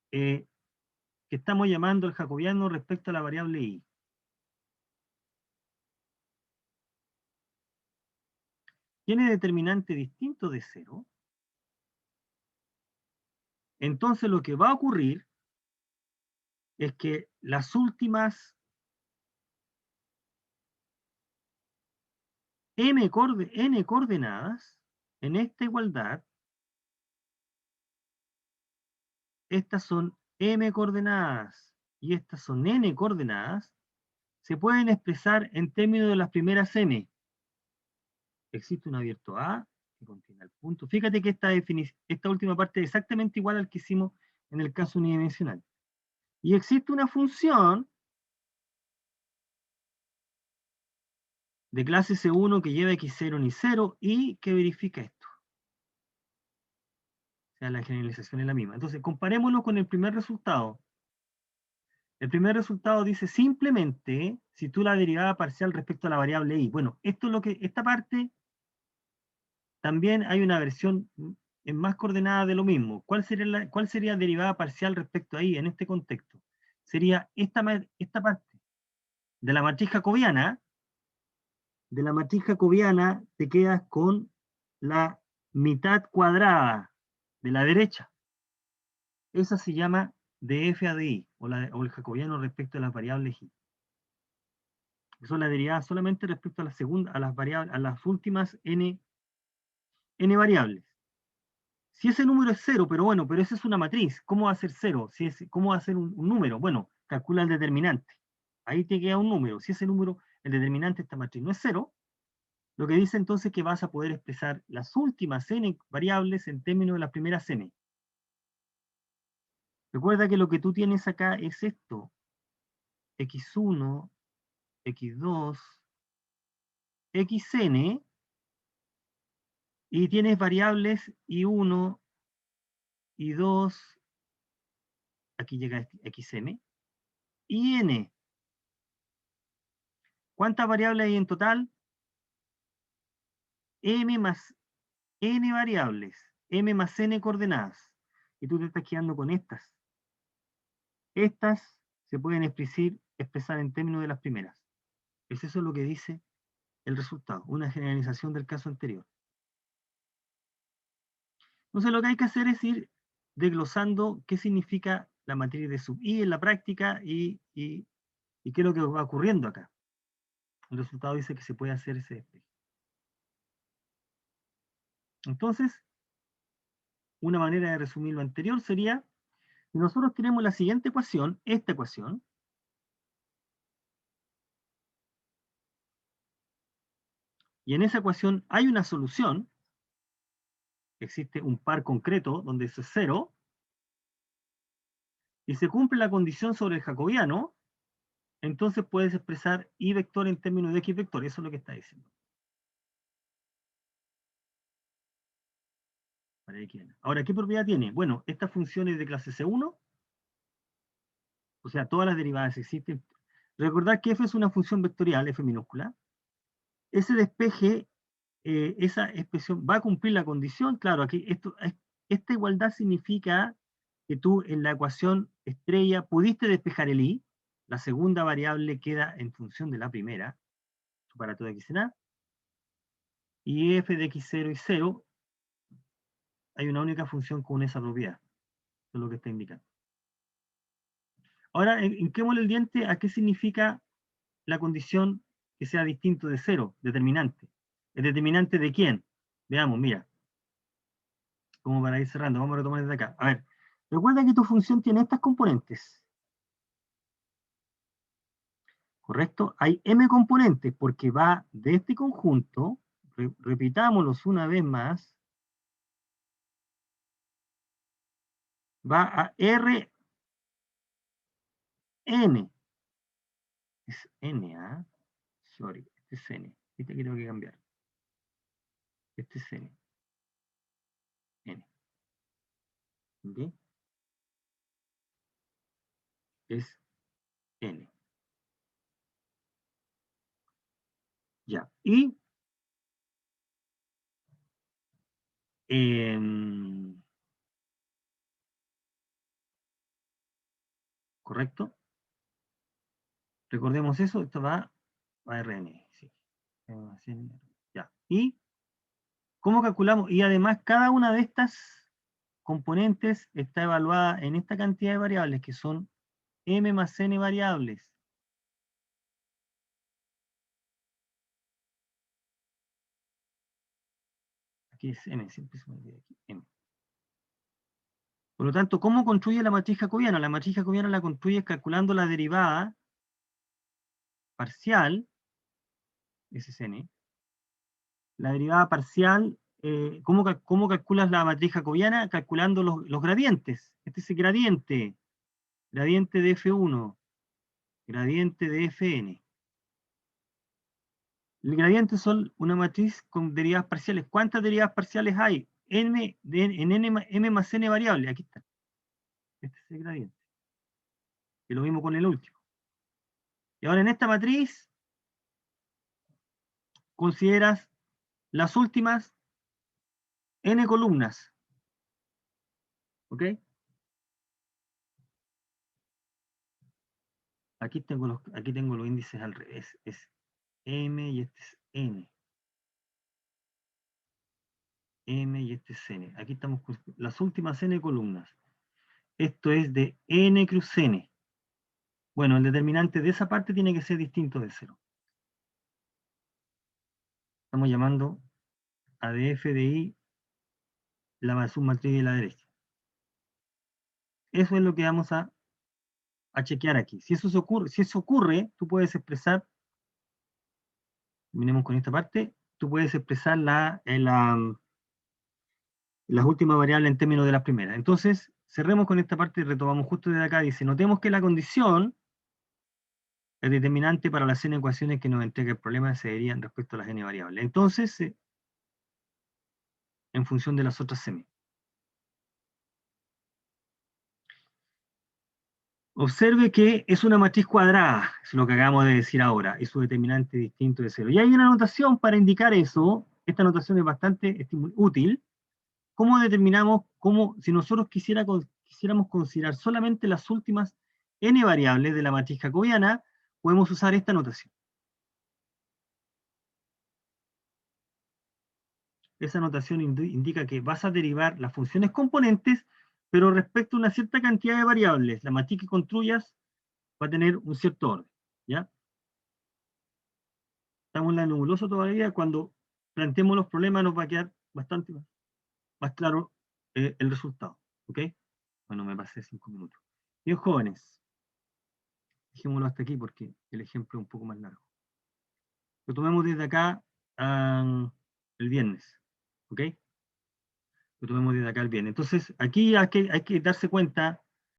que estamos llamando el jacobiano respecto a la variable y, tiene determinante distinto de 0, entonces lo que va a ocurrir es que las últimas n coordenadas en esta igualdad. Estas son m coordenadas y estas son n coordenadas, se pueden expresar en términos de las primeras m. Existe un abierto A que contiene el punto. Fíjate que esta última parte es exactamente igual al que hicimos en el caso unidimensional. Y existe una función de clase C1 que lleva x0 ni 0 y que verifica esto. O sea, la generalización es la misma. Entonces, comparémoslo con el primer resultado. El primer resultado dice simplemente si tú la derivada parcial respecto a la variable y. Bueno, esto es lo que, esta parte, también hay una versión en más coordenada de lo mismo. ¿Cuál sería derivada parcial respecto a y en este contexto? Sería esta parte de la matriz jacobiana. De la matriz jacobiana te quedas con la mitad cuadrada de la derecha. Esa se llama de f a de i, o el jacobiano respecto a las variables i. Son las derivadas solamente respecto a las variables, a las últimas n variables. Si ese número es cero, pero bueno, pero esa es una matriz, ¿cómo va a ser cero? ¿Cómo va a ser un número? Bueno, calcula el determinante. Ahí te queda un número. Si ese número, el determinante de esta matriz no es cero, lo que dice entonces que vas a poder expresar las últimas n variables en términos de las primeras n. Recuerda que lo que tú tienes acá es esto. x1, x2, xn, y tienes variables y1, y2, aquí llega xm, y n. ¿Cuántas variables hay en total? M más n variables, m más n coordenadas. Y tú te estás quedando con estas. Estas se pueden expresar en términos de las primeras. Es eso lo que dice el resultado, una generalización del caso anterior. Entonces lo que hay que hacer es ir desglosando qué significa la matriz de sub i en la práctica y qué es lo que va ocurriendo acá. El resultado dice que se puede hacer ese despeje. Entonces, una manera de resumir lo anterior sería, si nosotros tenemos la siguiente ecuación, esta ecuación, y en esa ecuación hay una solución, existe un par concreto donde eso es cero, y se cumple la condición sobre el jacobiano, entonces puedes expresar y vector en términos de x vector, eso es lo que está diciendo. Para x. Ahora, ¿qué propiedad tiene? Bueno, esta función es de clase C1, o sea, todas las derivadas existen. Recordad que f es una función vectorial, f minúscula. Ese despeje, esa expresión va a cumplir la condición. Claro, aquí esta igualdad significa que tú en la ecuación estrella pudiste despejar el i, la segunda variable queda en función de la primera, para todo x en a, y f de x0 y 0, hay una única función con esa propiedad. Eso es lo que está indicando. Ahora, hinquémosle el diente a qué significa la condición que sea distinto de cero, determinante. ¿El determinante de quién? Veamos, mira. Como para ir cerrando, vamos a retomar desde acá. A ver, recuerda que tu función tiene estas componentes. ¿Correcto? Hay m componentes porque va de este conjunto, repitámoslos una vez más, va a Rn. Es n, ¿ah? Sorry, este es n. Este que tengo que cambiar. Este es n. N. ¿Ok? Es n. Ya. Y ¿correcto? Recordemos eso, esto va a Rn. Sí. Ya. ¿Y cómo calculamos? Y además cada una de estas componentes está evaluada en esta cantidad de variables que son m más n variables. aquí es M, siempre se me olvida aquí, M. Por lo tanto, ¿cómo construye la matriz jacobiana? La matriz jacobiana la construye calculando la derivada parcial, ese es N, la derivada parcial, ¿cómo calculas la matriz jacobiana? Calculando los gradientes. Este es el gradiente de F1, gradiente de Fn. El gradiente son una matriz con derivadas parciales. ¿Cuántas derivadas parciales hay? En m más n variable. Aquí está. Este es el gradiente. Y lo mismo con el último. Y ahora en esta matriz consideras las últimas n columnas. ¿Ok? Aquí tengo los índices al revés. Es m y este es n. M y este es n. Aquí estamos con las últimas n columnas. Esto es de n cruz n. Bueno, el determinante de esa parte tiene que ser distinto de 0. Estamos llamando a de f de i la submatriz de la derecha. Eso es lo que vamos a chequear aquí. Si eso ocurre, tú puedes expresar, terminemos con esta parte, tú puedes expresar las últimas variables en términos de las primeras. Entonces, cerremos con esta parte y retomamos justo desde acá. Dice, notemos que la condición, el determinante para las n ecuaciones que nos entrega el problema se verían respecto a las n variables. Entonces, en función de las otras m. Observe que es una matriz cuadrada, es lo que acabamos de decir ahora, y su determinante distinto de 0. Y hay una notación para indicar eso, esta notación es bastante útil. ¿Cómo determinamos, si nosotros quisiéramos considerar solamente las últimas n variables de la matriz jacobiana, podemos usar esta notación? Esa notación indica que vas a derivar las funciones componentes, pero respecto a una cierta cantidad de variables. La matriz que construyas va a tener un cierto orden, ¿ya? Estamos en la nebulosa todavía, cuando planteemos los problemas nos va a quedar bastante más claro el resultado, ¿ok? Bueno, me pasé 5 minutos. Bien, jóvenes, dejémoslo hasta aquí porque el ejemplo es un poco más largo. Lo tomemos desde acá el viernes, ¿ok? Lo tomemos desde acá el viernes. Entonces, aquí hay que darse cuenta